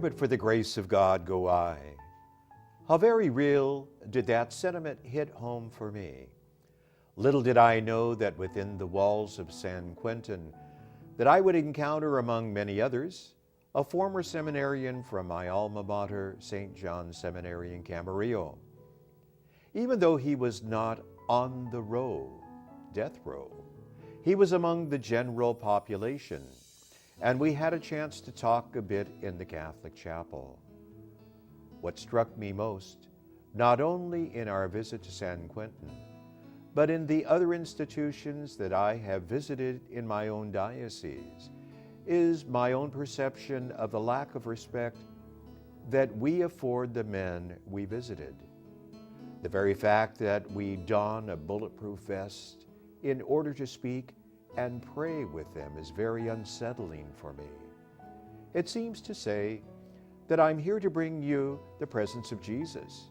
but for the grace of God go I. How very real did that sentiment hit home for me. Little did I know that within the walls of San Quentin that I would encounter, among many others, a former seminarian from my alma mater, St. John's Seminary in Camarillo. Even though he was not on the death row, he was among the general population, and we had a chance to talk a bit in the Catholic chapel. What struck me most, not only in our visit to San Quentin, but in the other institutions that I have visited in my own diocese, is my own perception of the lack of respect that we afford the men we visited. The very fact that we don a bulletproof vest in order to speak and pray with them is very unsettling for me. It seems to say that I'm here to bring you the presence of Jesus.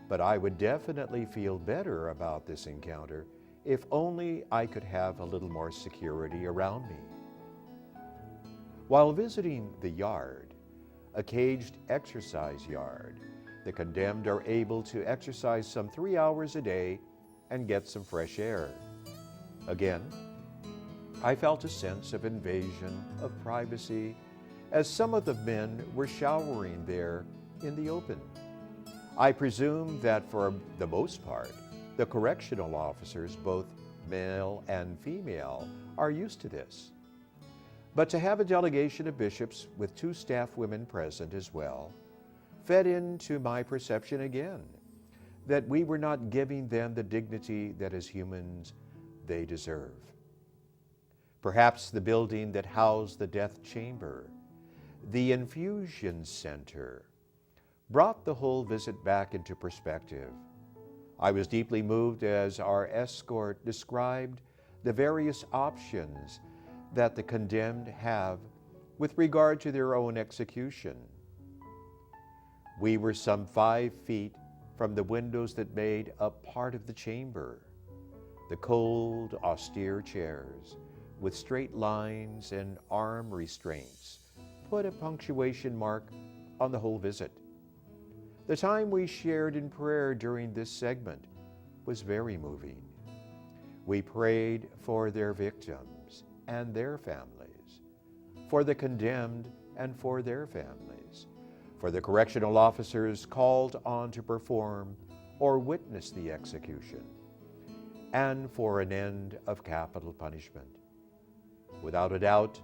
But I would definitely feel better about this encounter if only I could have a little more security around me. While visiting the yard, a caged exercise yard, the condemned are able to exercise some 3 hours a day and get some fresh air. Again, I felt a sense of invasion of privacy as some of the men were showering there in the open. I presume that for the most part, the correctional officers, both male and female, are used to this. But to have a delegation of bishops with 2 staff women present as well, fed into my perception again that we were not giving them the dignity that as humans they deserve. Perhaps the building that housed the death chamber, the infusion center, brought the whole visit back into perspective. I was deeply moved as our escort described the various options that the condemned have with regard to their own execution. We were some 5 feet from the windows that made up part of the chamber, the cold, austere chairs with straight lines and arm restraints put a punctuation mark on the whole visit. The time we shared in prayer during this segment was very moving. We prayed for their victims and their families, for the condemned and for their families, for the correctional officers called on to perform or witness the execution, and for an end of capital punishment. Without a doubt,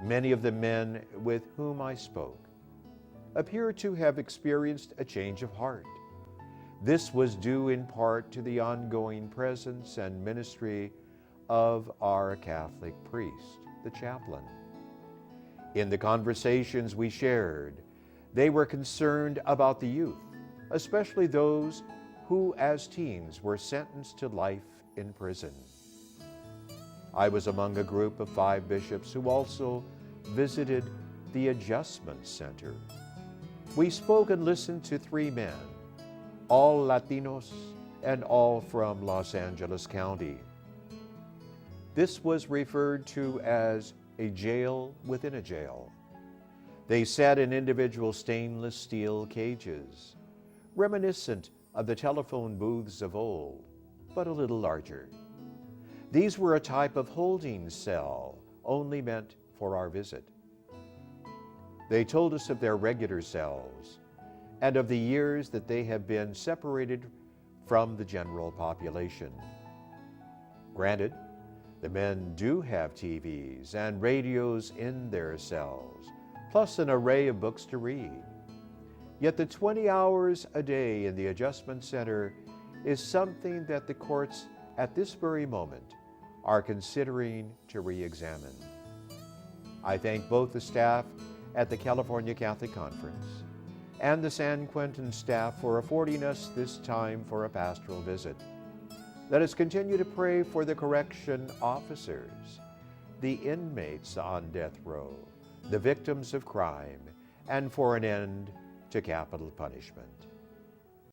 many of the men with whom I spoke appear to have experienced a change of heart. This was due in part to the ongoing presence and ministry of our Catholic priest, the chaplain. In the conversations we shared, they were concerned about the youth, especially those who as teens were sentenced to life in prison. I was among a group of 5 bishops who also visited the Adjustment Center. We spoke and listened to 3 men, all Latinos and all from Los Angeles County. This was referred to as a jail within a jail. They sat in individual stainless steel cages, reminiscent of the telephone booths of old, but a little larger. These were a type of holding cell only meant for our visit. They told us of their regular cells and of the years that they have been separated from the general population. Granted, the men do have TVs and radios in their cells, plus an array of books to read. Yet the 20 hours a day in the Adjustment Center is something that the courts at this very moment are considering to re-examine. I thank both the staff at the California Catholic Conference and the San Quentin staff for affording us this time for a pastoral visit. Let us continue to pray for the correction officers, the inmates on death row, the victims of crime, and for an end to capital punishment.